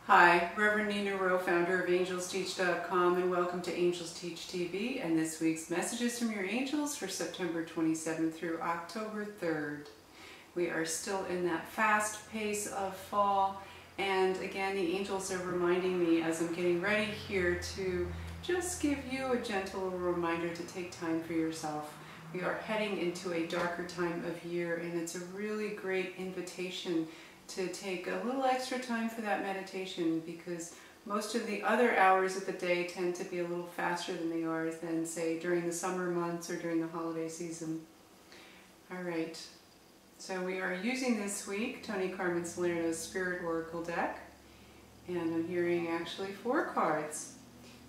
Hi, Reverend Nina Rowe, founder of AngelsTeach.com, and welcome to AngelsTeach TV and this week's Messages from Your Angels for September 27th through October 3rd. We are still in that fast pace of fall, and again the angels are reminding me as I'm getting ready here to just give you a gentle reminder to take time for yourself. We are heading into a darker time of year, and it's a really great invitation to take a little extra time for that meditation, because most of the other hours of the day tend to be a little faster than they are than, say, during the summer months or during the holiday season. All right, so we are using this week Tony Carmen Salerno's Spirit Oracle deck, and I'm hearing actually 4 cards,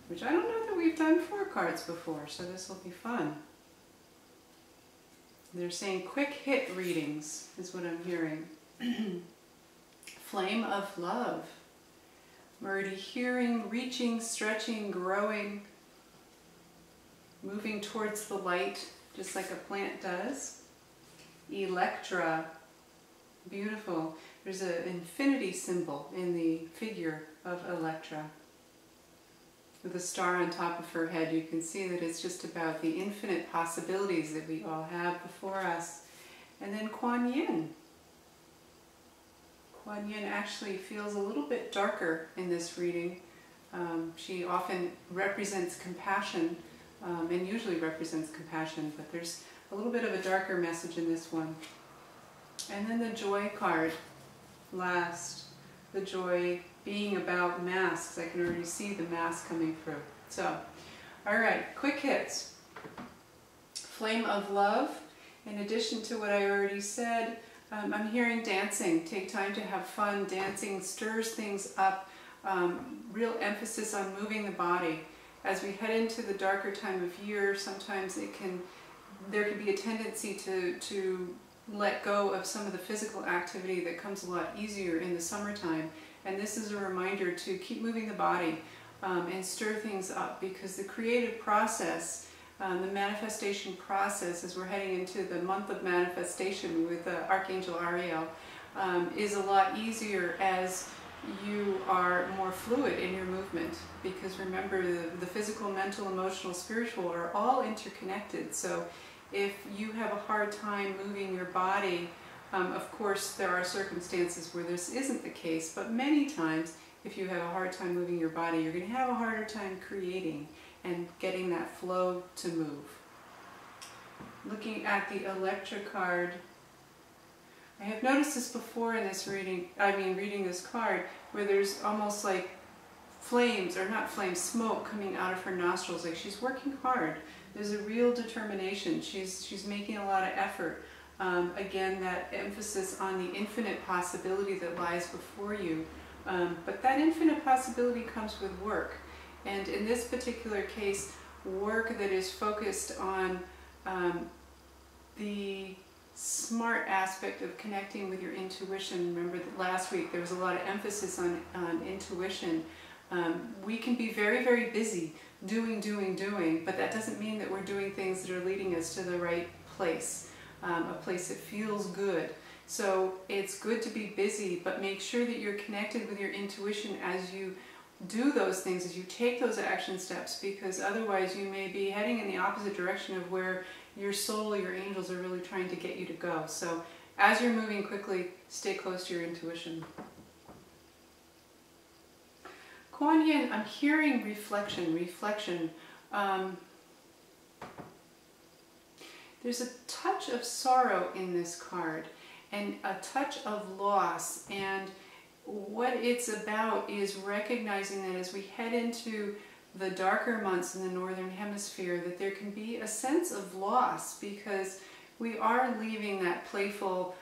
which I don't know that we've done 4 cards before, so this will be fun. They're saying quick hit readings is what I'm hearing. Flame of love. We're already hearing, reaching, stretching, growing, moving towards the light, just like a plant does. Electra. Beautiful. There's an infinity symbol in the figure of Electra. With a star on top of her head, you can see that it's just about the infinite possibilities that we all have before us. And then Kuan Yin. Kuan Yin actually feels a little bit darker in this reading. She often represents compassion, and usually represents compassion, but there's a little bit of a darker message in this one. And then the Joy card, last. The Joy being about masks. I can already see the mask coming through. So, all right, quick hits. Flame of love. In addition to what I already said, I'm hearing dancing. Take time to have fun. Dancing stirs things up. Real emphasis on moving the body. As we head into the darker time of year, sometimes there can be a tendency to let go of some of the physical activity that comes a lot easier in the summertime. And this is a reminder to keep moving the body and stir things up, because the creative process, the manifestation process, as we're heading into the month of manifestation with Archangel Ariel, is a lot easier as you are more fluid in your movement. Because remember, the physical, mental, emotional, spiritual are all interconnected. So if you have a hard time moving your body, of course there are circumstances where this isn't the case, but many times if you have a hard time moving your body, you're going to have a harder time creating and getting that flow to move. Looking at the Electra card, I have noticed this before in this reading, reading this card, where there's almost like flames, or not flames, smoke coming out of her nostrils, like she's working hard. There's a real determination. She's making a lot of effort. Again, that emphasis on the infinite possibility that lies before you. But that infinite possibility comes with work. And in this particular case, work that is focused on the smart aspect of connecting with your intuition. Remember that last week there was a lot of emphasis on intuition. We can be very, very busy doing, but that doesn't mean that we're doing things that are leading us to the right place, a place that feels good. So it's good to be busy, but make sure that you're connected with your intuition as you do those things, as you take those action steps, because otherwise you may be heading in the opposite direction of where your soul, your angels are really trying to get you to go. So as you're moving quickly, stay close to your intuition. Kuan Yin, I'm hearing reflection. There's a touch of sorrow in this card, and a touch of loss, and what it's about is recognizing that as we head into the darker months in the Northern Hemisphere, that there can be a sense of loss, because we are leaving that playful,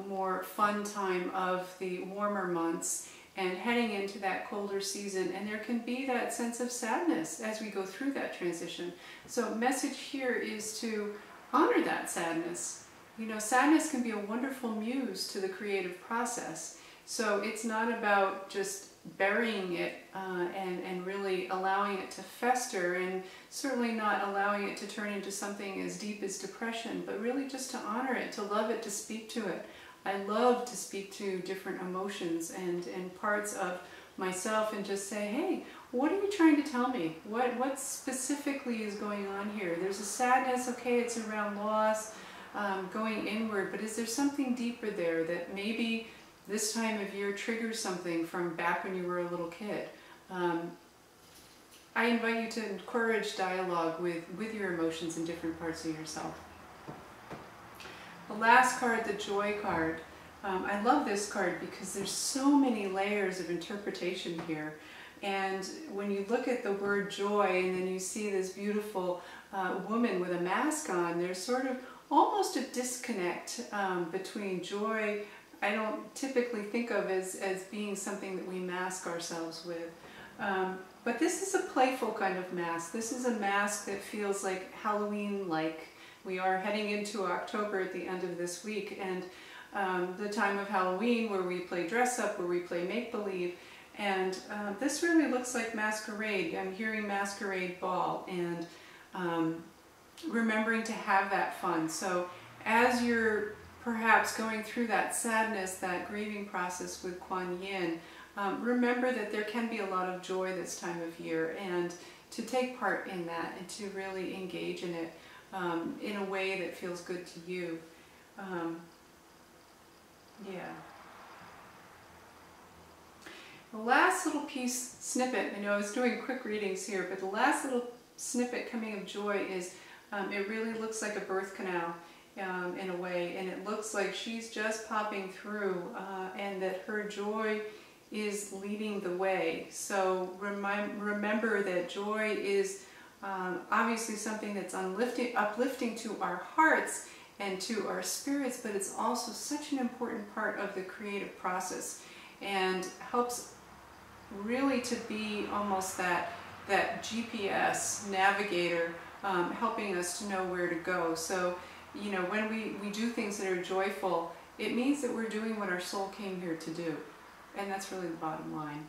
more fun time of the warmer months and heading into that colder season, and there can be that sense of sadness as we go through that transition. So message here is to honor that sadness. You know, sadness can be a wonderful muse to the creative process. So it's not about just burying it and really allowing it to fester, and certainly not allowing it to turn into something as deep as depression, but really just to honor it, to love it, to speak to it. I love to speak to different emotions and parts of myself and just say, hey, what are you trying to tell me? What specifically is going on here? There's a sadness, okay, it's around loss, going inward, but is there something deeper there that maybe this time of year triggers something from back when you were a little kid? I invite you to encourage dialogue with your emotions in different parts of yourself. The last card, the Joy card. I love this card because there's so many layers of interpretation here. And when you look at the word joy and then you see this beautiful woman with a mask on, there's sort of almost a disconnect between joy. I don't typically think of as being something that we mask ourselves with. But this is a playful kind of mask. This is a mask that feels like Halloween-like. We are heading into October at the end of this week, and the time of Halloween where we play dress up, where we play make-believe, and this really looks like masquerade. I'm hearing masquerade ball, and remembering to have that fun. So as you're perhaps going through that sadness, that grieving process with Kuan Yin, remember that there can be a lot of joy this time of year, and to take part in that and to really engage in it in a way that feels good to you. Yeah. The last little piece, snippet, I know I was doing quick readings here, but the last little snippet coming of joy is, it really looks like a birth canal in a way, and it looks like she's just popping through, and that her joy is leading the way. So remember that joy is obviously something that's uplifting to our hearts and to our spirits, but it's also such an important part of the creative process and helps really to be almost that GPS navigator, helping us to know where to go. So, you know, when we do things that are joyful, it means that we're doing what our soul came here to do. And that's really the bottom line,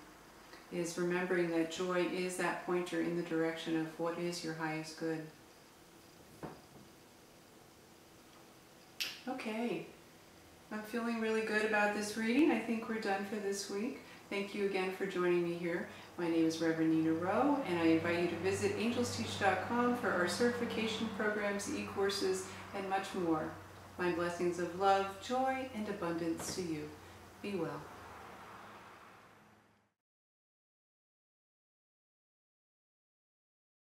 is remembering that joy is that pointer in the direction of what is your highest good. Okay, I'm feeling really good about this reading. I think we're done for this week. Thank you again for joining me here. My name is Reverend Nina Rowe, and I invite you to visit AngelsTeach.com for our certification programs, e-courses, and much more. My blessings of love, joy, and abundance to you. Be well.